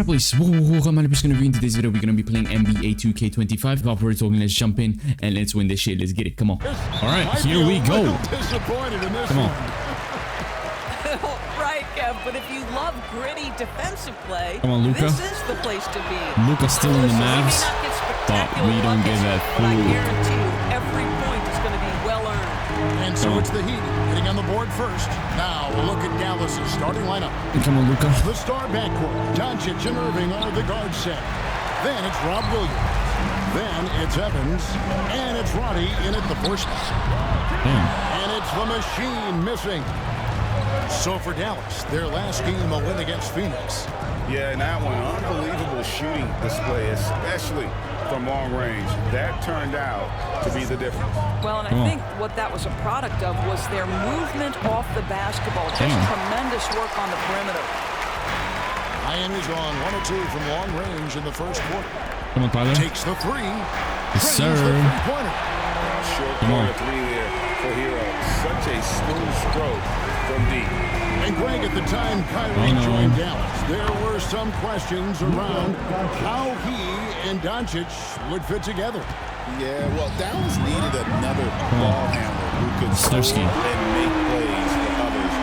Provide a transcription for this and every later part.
Boys, welcome. I'm just gonna be in today's video. We're gonna be playing NBA2K25. Without further talking, let's jump in and let's win this shit. Let's get it. Come on. All right, here we go. Come on. Right, Kev, but if you love gritty defensive play, come on, Luka. This is the place to be. Luka's still in the Mavs, but we don't get that fool. I guarantee you, every point is going to be well earned. And so it's the Heat getting on the board first. Now we'll look at Dallas' starting lineup. Come on, Luka. The star backcourt, Doncic and Irving are the guard set. Then it's Rob Williams. Then it's Evans. And it's Roddy in at the first spot. And it's the machine missing. So for Dallas, their last game a win against Phoenix. Yeah, and that one, unbelievable shooting display, especially from long range. That turned out to be the difference. Well, and I think what that was a product of was their movement off the basketball. Just tremendous work on the perimeter. Miami's on 1 or 2 from long range in the first quarter. Come on, Tyler. Takes the three. Yes, sir. Short corner three there for Hero. Such a smooth stroke from deep. And Greg, at the time Kyrie joined Dallas, there were some questions around how he and Doncic would fit together. Yeah, well, Dallas needed another ball handler who could score and make plays for others.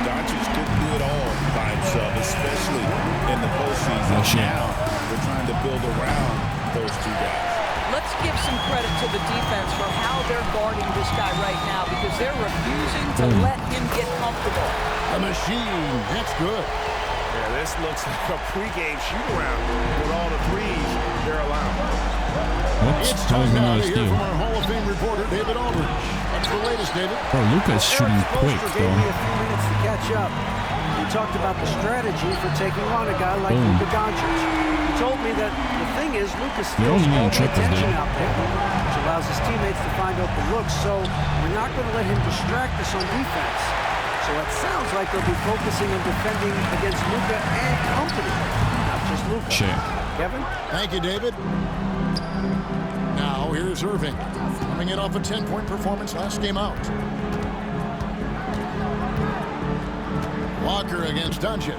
Doncic couldn't do it all by himself, especially in the postseason. Now they're trying to build around those two guys. Let's give some credit to the defense for how they're guarding this guy right now because they're refusing to let him get comfortable. The machine, that's good. Yeah, this looks like a pregame shoot-around with all the threes they're allowing. It's time now to hear from our Hall of Fame reporter, David Aldridge. What's the latest, David? Bro, Luka's shooting quick, though. Gave me a few minutes to catch up. He talked about the strategy for taking on a guy like Luka Doncic. He told me that the thing is, Luka steals all the attention out there, which allows his teammates to find open looks, so we're not going to let him distract us on defense. So it sounds like they'll be focusing on defending against Luka and company, not just Luka. Sure. Kevin? Thank you, David. Now here's Irving, coming in off a 10-point performance last game out. Walker against Doncic.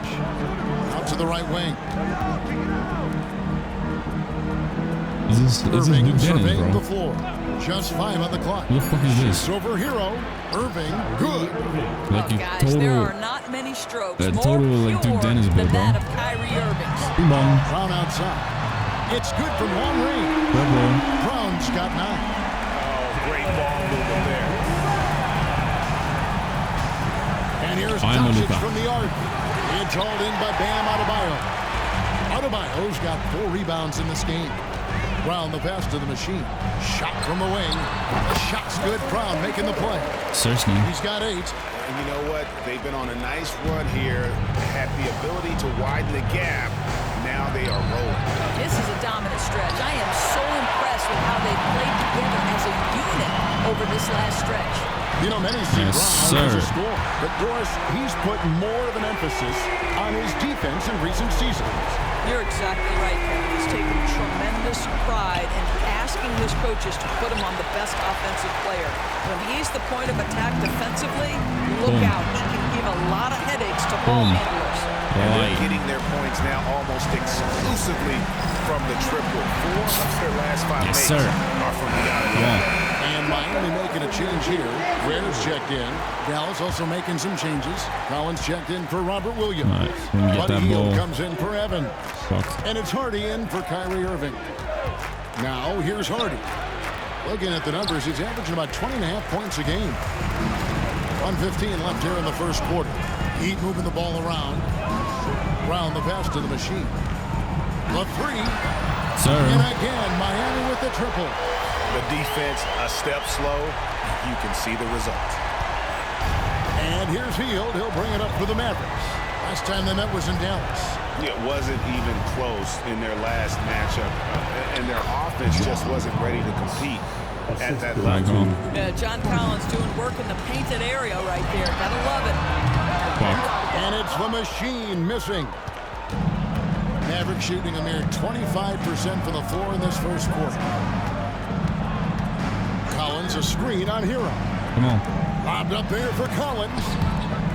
Out to the right wing. Irving surveying the floor. Just 5 on the clock. What the fuck is this? Over Hero. Irving, good. Like well, guys, there are not many strokes more like Duke Dennis than that of Kyrie Irving's. Brown outside. It's good from long range. Brown's got 9. Oh, great ball movement there. And here's Doncic from the arc. It's hauled in by Bam Adebayo. Adebayo's got 4 rebounds in this game. Brown the pass to the machine. Shot from the wing. The shot's good. Brown making the play. Certainly. He's got 8. And you know what? They've been on a nice run here. Had the ability to widen the gap. Now they are rolling. This is a dominant stretch. I am so impressed with how they played together as a unit over this last stretch. You know, many see Brown as a scorer, but Doris, he's put more of an emphasis on his defense in recent seasons. You're exactly right, Kevin. He's taken tremendous pride in asking his coaches to put him on the best offensive player. When he's the point of attack defensively, look out. He can give a lot of headaches to ball handlers. And they're getting their points now almost exclusively from the triple. 4 of their last 5 makes are from the outside. And Miami making a change here. Ware's checked in. Dallas also making some changes. Collins checked in for Robert Williams. Buddy Hield comes in for Evans. And it's Hardy in for Kyrie Irving. Now here's Hardy. Looking at the numbers, he's averaging about 20.5 points a game. 1:15 left here in the first quarter. Heat moving the ball around. Brown the pass to the machine. The 3. And again, Miami with the triple. The defense a step slow. You can see the result. And here's Hield. He'll bring it up for the Mavericks. Last time they met was in Dallas. It wasn't even close in their last matchup. And their offense just wasn't ready to compete at that level. Yeah, John Collins doing work in the painted area right there. Gotta love it. And it's the machine missing. Maverick shooting a mere 25% from the floor in this first quarter. Collins a screen on Hero. Come on. Lobbed up there for Collins.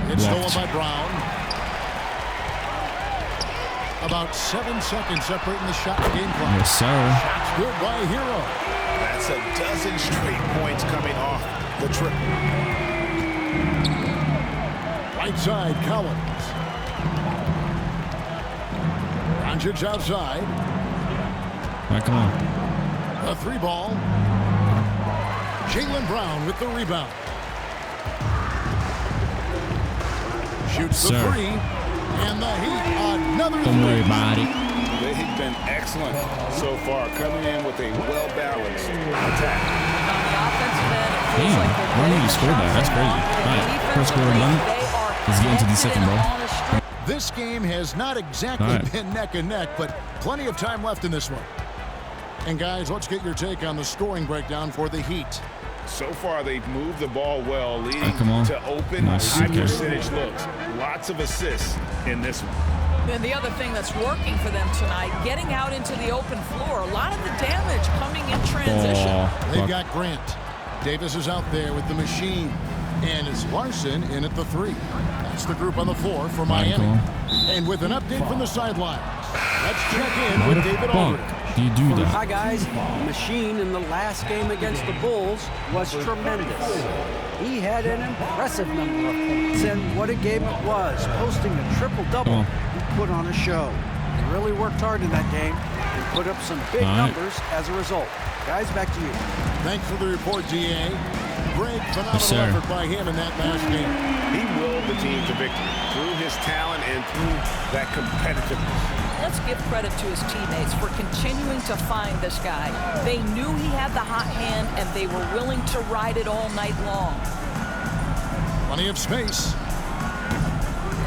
It's stolen by Brown. About 7 seconds separating the shot and game clock. Yes, sir. Shots good by Hero. That's a dozen straight points coming off the triple. Right side, Collins. Doncic outside. All right, come on. A 3 ball. Jaylen Brown with the rebound. Shoots the 3. And the Heat, another 3. Don't worry about it. They've been excellent so far, coming in with a well-balanced attack. On the offensive end, it feels like they're why did getting you score that? That's crazy. shots. All right, first quarter done. Let's get into the second, bro. This game has not exactly been neck and neck, but plenty of time left in this one. And guys, let's get your take on the scoring breakdown for the Heat. So far, they've moved the ball well, leading to open, high-percentage looks. Lots of assists in this one. And the other thing that's working for them tonight, getting out into the open floor. A lot of the damage coming in transition. They've got Grant. Davis is out there with the machine. And it's Larson in at the 3. That's the group on the floor for Miami. And with an update from the sidelines, let's check in with David Aldridge. Do you do that? Hi, guys. The machine in the last game against the Bulls was tremendous. He had an impressive number of points, and what a game it was, posting a triple-double. He put on a show. He really worked hard in that game and put up some big numbers as a result. Guys, back to you. Thanks for the report, DA. Great, phenomenal effort by him in that last game. He willed the team to victory through his talent and through that competitiveness. Let's give credit to his teammates for continuing to find this guy. They knew he had the hot hand, and they were willing to ride it all night long. Plenty of space.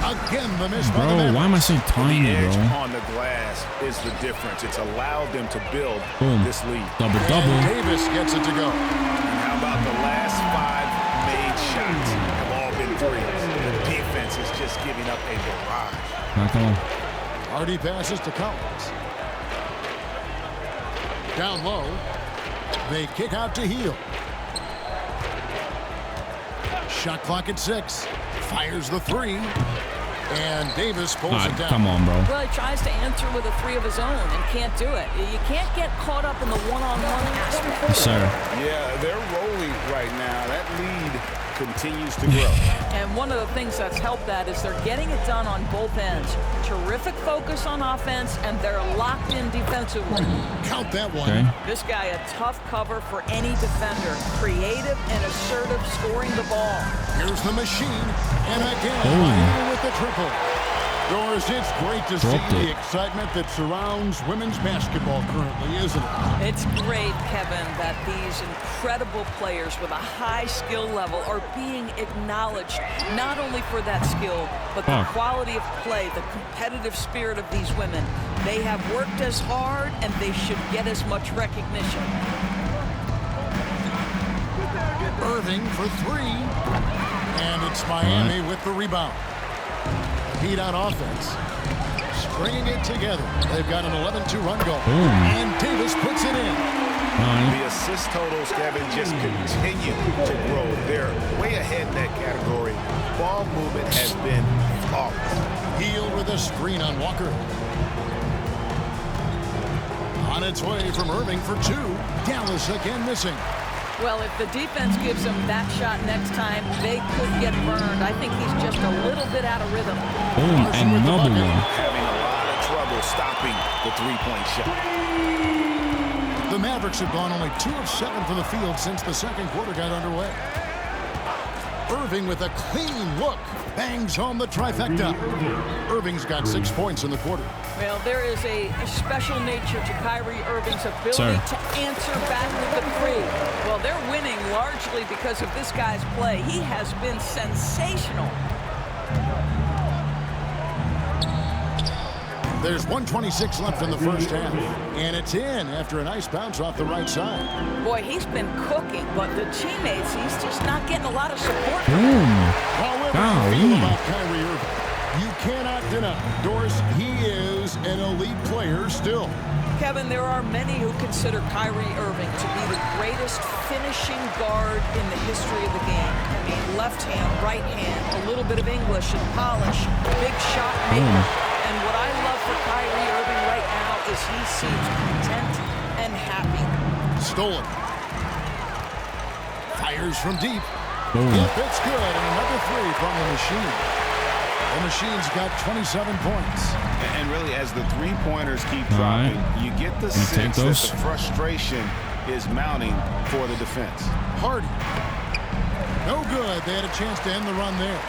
Again, the miss by the Bro, Mavericks. why am I so tiny, the edge bro? on the glass is the difference. It's allowed them to build this lead. Double-double. Davis gets it to go. And how about the last 5 made shots have all been threes. The defense is just giving up a barrage. Come on. Hardy passes to Collins. Down low. They kick out to Hield. Shot clock at 6. Fires the 3. And Davis pulls it down. Come on, bro. Well, he tries to answer with a 3 of his own and can't do it. You can't get caught up in the one-on-one aspect. Yes, sir. Yeah, they're rolling right now. That lead continues to grow. And one of the things that's helped that is they're getting it done on both ends. Terrific focus on offense, and they're locked in defensively. Count that one. Okay. This guy, a tough cover for any defender. Creative and assertive scoring the ball. Here's the machine. And again, Miami with the triple. Doris, it's great to see the excitement that surrounds women's basketball currently, isn't it? It's great, Kevin, that these incredible players with a high skill level are being acknowledged, not only for that skill, but the quality of play, the competitive spirit of these women. They have worked as hard, and they should get as much recognition. Irving for 3. And it's Miami with the rebound. Heat on offense. Stringing it together. They've got an 11-2 run goal. And Davis puts it in. The assist totals, Kevin, just continue to grow. They're way ahead in that category. Ball movement has been flawless. Hield with a screen on Walker. On its way from Irving for 2. Dallas again missing. Well, if the defense gives him that shot next time, they could get burned. I think he's just a little bit out of rhythm. Another one. Having a lot of trouble stopping the three-point shot. The Mavericks have gone only 2 of 7 from the field since the second quarter got underway. Irving with a clean look bangs home the trifecta. Irving's got 6 points in the quarter. Well, there is a special nature to Kyrie Irving's ability to answer back with the 3. Well, they're winning largely because of this guy's play. He has been sensational. There's 1:26 left in the first half, and it's in after a nice bounce off the right side. Boy, he's been cooking, but the teammates, he's just not getting a lot of support. However you feel about Kyrie Irving, you cannot deny, Doris, he is an elite player still. Kevin, there are many who consider Kyrie Irving to be the greatest finishing guard in the history of the game. I mean, left hand, right hand, a little bit of English and polish, big shot maker. And what I love for Kyrie Irving right now is he seems content and happy. Stolen. Fires from deep. Boom. Yep, it's good. And another three from the machine. The machine's got 27 points. And really, as the three-pointers keep dropping, you get the sense that the frustration is mounting for the defense. Hardy. No good. They had a chance to end the run there.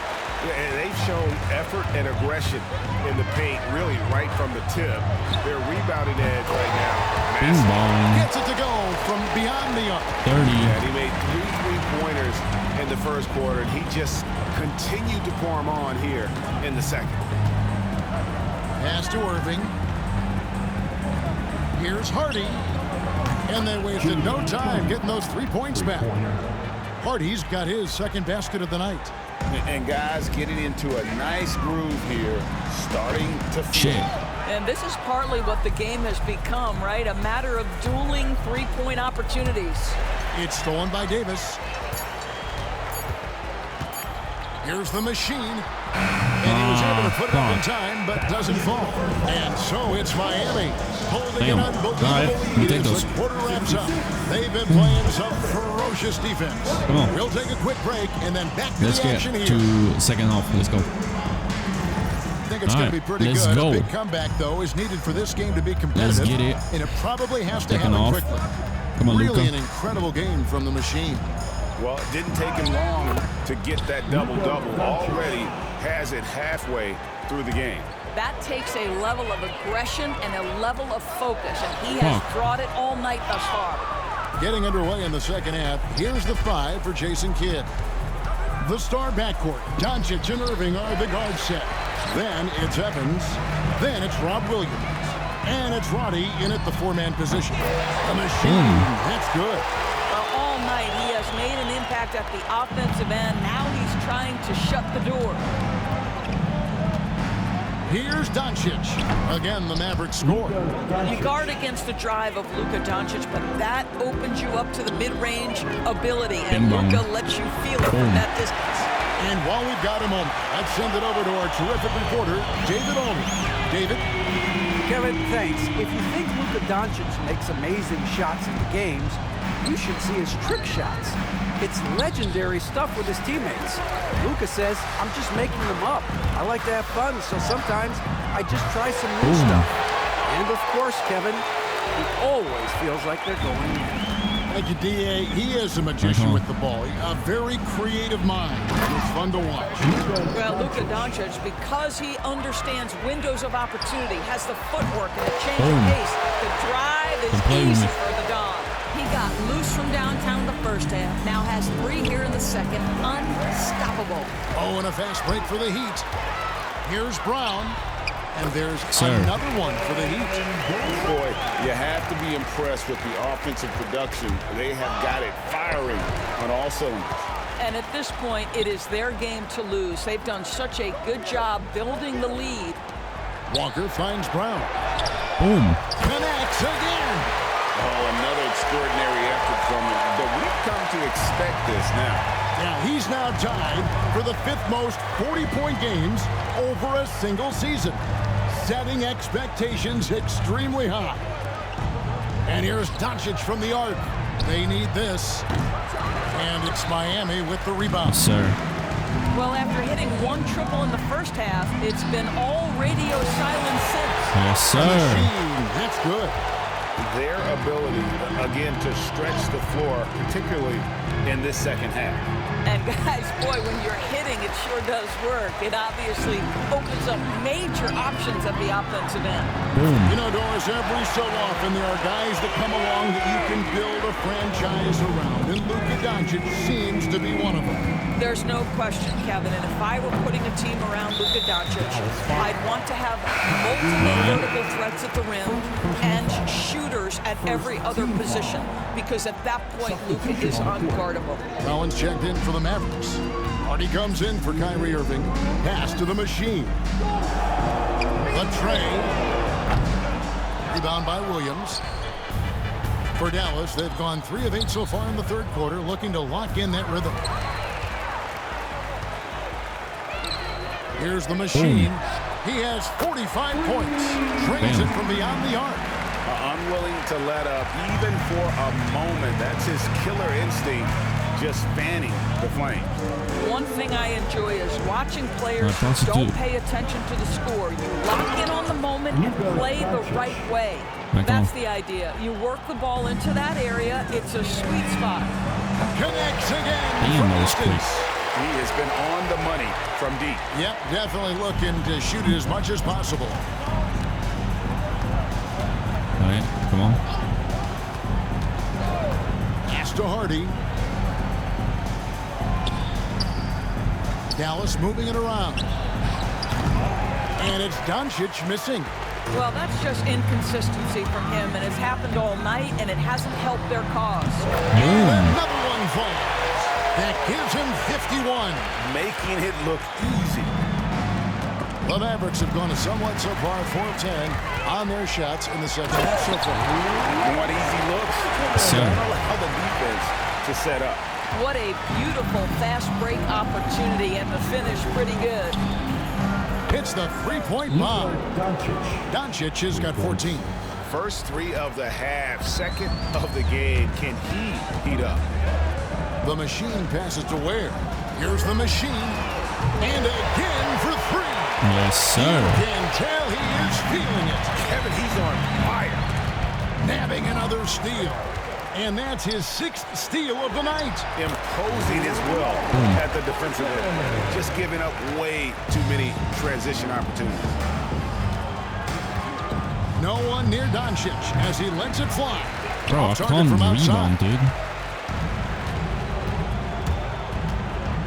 And they've shown effort and aggression in the paint, really right from the tip. Their rebounding edge right now. Bing bong. Gets it to go from beyond the arc. 30. And he made 3 3-pointers in the first quarter, and he just continued to pour them on here in the second. Pass to Irving. Here's Hardy. And they wasted no time getting those 3 points back. Hardy's got his second basket of the night. And guys getting into a nice groove here, starting to feel. And this is partly what the game has become, right? A matter of dueling three-point opportunities. It's stolen by Davis. Here's the machine. And he was able to put it up in time, but doesn't fall. And so it's Miami holding an unbelievable lead as the quarter wraps up. They've been playing some ferocious defense. Come on. We'll take a quick break and then back to Let's the action here. to second half. Let's go. I think it's going to be pretty let's good. go. A big comeback, though, is needed for this game to be competitive. Let's get it. And it probably has to Second happen off. quickly. Come on, Really Luka. an incredible game from the machine. Well, it didn't take him long to get that double-double. Already has it halfway through the game. That takes a level of aggression and a level of focus, and he has brought it all night thus far. Getting underway in the second half. Here's the 5 for Jason Kidd. The star backcourt. Doncic and Irving are the guard set. Then it's Evans. Then it's Rob Williams. And it's Roddy in at the 4-man position. The machine. That's good. All night he has made an impact at the offensive end. Now he's trying to shut the door. Here's Doncic. Again, the Mavericks score. You guard against the drive of Luka Doncic, but that opens you up to the mid-range ability, and Luka lets you feel it from that distance. And while we've got a moment, let's send it over to our terrific reporter, David Olney. David? Kevin, thanks. If you think Luka Doncic makes amazing shots in the games, you should see his trick shots. It's legendary stuff with his teammates. Luka says, I'm just making them up. I like to have fun, so sometimes I just try some new stuff. And of course, Kevin, he always feels like they're going in. Thank you, D.A. He is a magician with the ball. A very creative mind. It's fun to watch. Well, Luka Doncic, because he understands windows of opportunity, has the footwork and the change of pace. The drive is easy for the Don. He got loose from downtown the first half, now has 3 here in the second. Unstoppable. Oh, and a fast break for the Heat. Here's Brown. And there's another one for the Heat. Boy, you have to be impressed with the offensive production. They have got it firing on all cylinders. And at this point, it is their game to lose. They've done such a good job building the lead. Walker finds Brown. Boom. Connects again. Oh, another extraordinary effort from him. But we've come to expect this now. Yeah, he's now tied for the 5th most 40-point games over a single season, setting expectations extremely high. And here's Doncic from the arc. They need this. And it's Miami with the rebound. Yes, sir. Well, after hitting 1 triple in the first half, it's been all radio silence since. Yes, sir. That's good. Their ability, again, to stretch the floor, particularly in this second half. And guys, boy, when you're hitting, it sure does work. It obviously opens up major options at the offensive end. Boom. You know, Doris, every so often there are guys that come along that you can build a franchise around, and Luka Doncic seems to be one of them. There's no question, Kevin, and if I were putting a team around Luka Doncic, I'd want to have multiple vertical threats at the rim and shooters at every other position, because at that point, Luka is unguardable. Collins checked in for the Mavericks. Hardy comes in for Kyrie Irving. Pass to the machine. The tray. Rebound by Williams. For Dallas, they've gone 3 of 8 so far in the third quarter, looking to lock in that rhythm. Here's the machine. He has 45 points. Drains it from beyond the arc. Unwilling to let up even for a moment. That's his killer instinct, just fanning the flames. One thing I enjoy is watching players who don't pay attention to the score. You lock in on the moment and play the right way. That's the idea. You work the ball into that area. It's a sweet spot. Connects again. He has been on the money from deep. Yep, definitely looking to shoot it as much as possible. All right, come on. Pass to Hardy. Dallas moving it around. And it's Doncic missing. Well, that's just inconsistency from him, and it's happened all night, and it hasn't helped their cause. Another one falls. That gives him 51. Making it look easy. The Mavericks have gone somewhat so far 4-10 on their shots in the second half so far. You want easy looks? Don't allow the defense to set up. What a beautiful fast break opportunity, and the finish pretty good. Hits the three-point bomb. Doncic has got 14. First three of the half, second of the game. Can he heat up? The machine passes to Ware. Here's the machine. And again for three. Yes, sir. You can tell he is feeling it. Kevin, he's on fire. Nabbing another steal. And that's his 6th steal of the night. Imposing his will at the defensive end. Just giving up way too many transition opportunities. No one near Doncic as he lets it fly. Bro, I can't rebound, dude.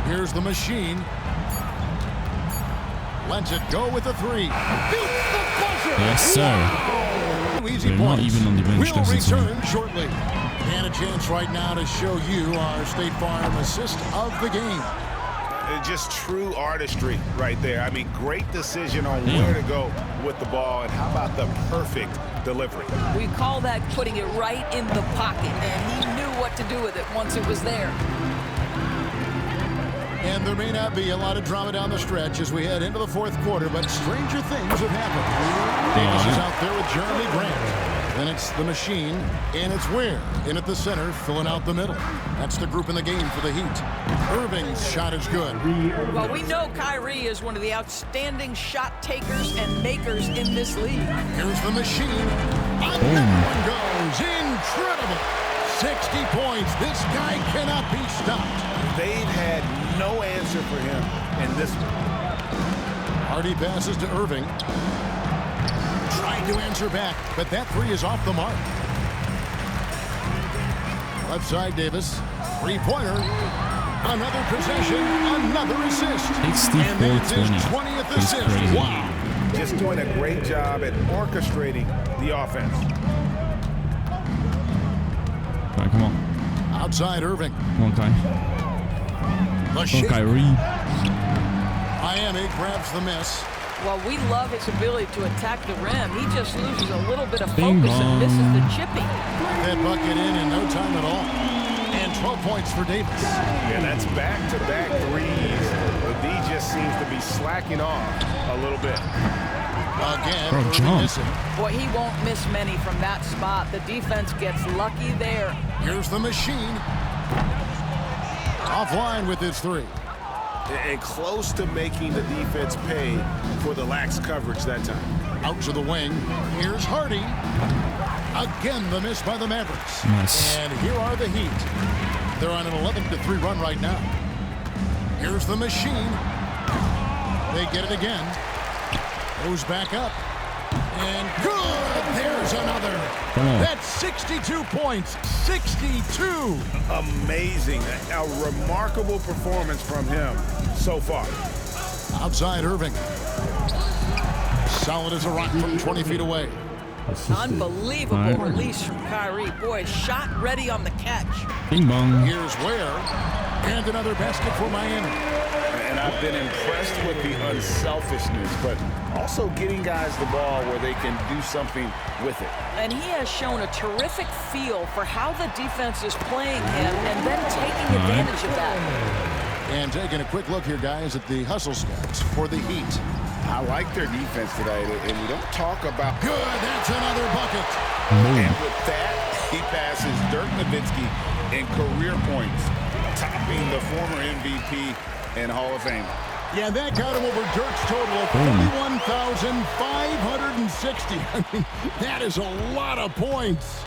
Here's the machine. Lets it go with a three. Beats the buzzer. Yes, sir. Easy They're not even on the bench. We'll return shortly. And a chance right now to show you our State Farm assist of the game. Just true artistry right there. I mean, great decision on where to go with the ball, and how about the perfect delivery? We call that putting it right in the pocket, and he knew what to do with it once it was there. And there may not be a lot of drama down the stretch as we head into the fourth quarter, but stranger things have happened. Davis is out there with Jeremy Grant. Then it's the machine, and it's Ware in at the center, filling out the middle. That's the group in the game for the Heat. Irving's shot is good. Well, we know Kyrie is one of the outstanding shot takers and makers in this league. Here's the machine. Another one goes. Incredible. 60 points. This guy cannot be stopped. They've had no answer for him in this one. Hardy passes to Irving. Trying to answer back, but that three is off the mark. Left side, Davis. Three-pointer. Another possession. Another assist. 64-20. 20th assist. Wow. Just doing a great job at orchestrating the offense. All right, come on. Outside Irving. Come on, Kai. Come on, Kyrie. Miami grabs the miss. Well, we love his ability to attack the rim. He just loses a little bit of focus and misses the chipping. That bucket in no time at all. And 12 points for Davis. Yeah, that's back-to-back threes. But D just seems to be slacking off a little bit. Again, missing. Boy, he won't miss many from that spot. The defense gets lucky there. Here's the machine. Offline with his three. And close to making the defense pay for the lax coverage that time. Out to the wing. Here's Hardy. Again, the miss by the Mavericks. Nice. And here are the Heat. They're on an 11-3 run right now. Here's the machine. They get it again. Goes back up. And good! There's another. That's 62 points. 62. Amazing. A remarkable performance from him so far. Outside Irving. Solid as a rock from 20 feet away. Unbelievable release from Kyrie. Boy, shot ready on the catch. Bing bong. Here's Ware. And another basket for Miami. And I've been impressed with the unselfishness, but also getting guys the ball where they can do something with it. And he has shown a terrific feel for how the defense is playing him and then taking advantage of that. And taking a quick look here, guys, at the hustle stats for the Heat. I like their defense tonight, and we don't talk about... Good, that's another bucket. And with that, he passes Dirk Nowitzki in career points, topping the former MVP and Hall of Fame. Yeah, that got him over Dirk's total of 41,560. I mean, that is a lot of points.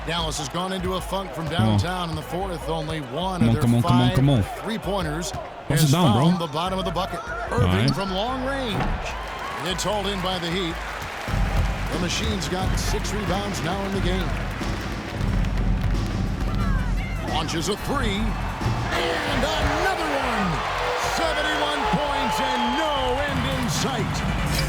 Dallas has gone into a funk from downtown in the fourth. Only one of their five three-pointers has found the bottom of the bucket. Irving from long range. It's hauled in by the Heat. The Machine's got 6 rebounds now in the game. Launches a three. And another one. 71 points and no end in sight.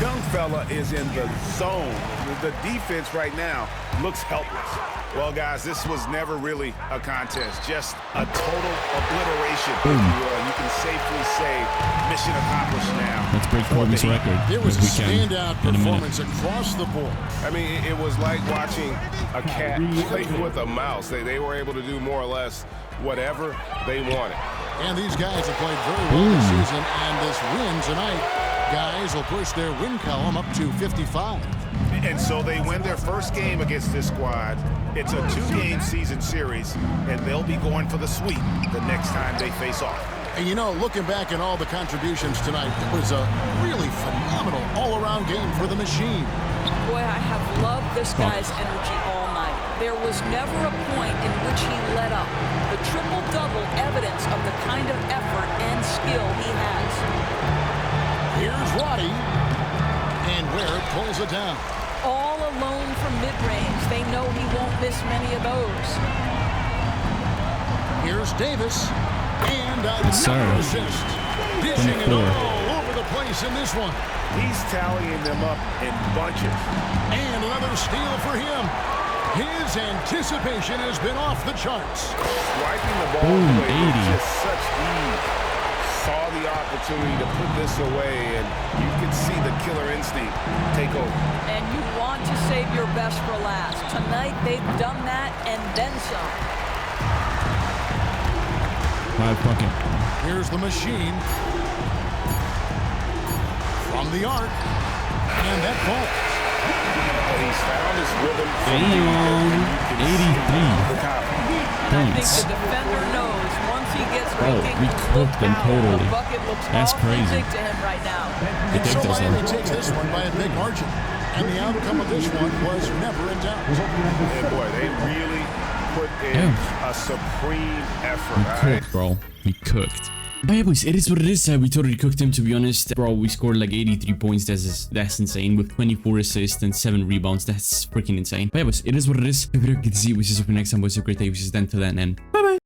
Young fella is in the zone. The defense right now looks helpless. Well, guys, this was never really a contest, just a total obliteration. You can safely say mission accomplished now. Let's break Corbin's record. It was a standout performance across the board. I mean, it was like watching a cat play with a mouse. They were able to do more or less whatever they wanted. And these guys have played very well this season, and this win tonight, guys will push their win column up to 55. And so they win their first game against this squad. It's a 2-game season series, and they'll be going for the sweep the next time they face off. And you know, looking back at all the contributions tonight, it was a really phenomenal all-around game for the Machine. Boy, I have loved this guy's energy all night. There was never a point in which he let up. The triple-double evidence of the kind of effort and skill he has. Here's Roddy, and Ware pulls it down. All alone from mid-range. They know he won't miss many of those. Here's Davis, and another assist. Dishing it all over the place in this one. He's tallying them up in bunches. And another steal for him. His anticipation has been off the charts. Striking the ball away with just such ease. Saw the opportunity to put this away, and you could see the killer instinct take over. And you want to save your best for last. Tonight, they've done that and then some. Here's the Machine. From the arc. And that falls. He's found his rhythm. 83 I think the defender knows once he gets we cooked them totally. The bucket looks That's crazy. big to him right now. And so Miami takes this one by a big margin. And the outcome of this one was never in doubt. And boy, they really put in a supreme effort. We cooked, bro. We cooked. But yeah, boys, it is what it is. We totally cooked him, to be honest. Bro, we scored like 83 points. That's insane. With 24 assists and 7 rebounds. That's freaking insane. But yeah, boys, it is what it is. Good to see you. We see you next time, boys. Have a great day. We see you then. Till then, and bye-bye.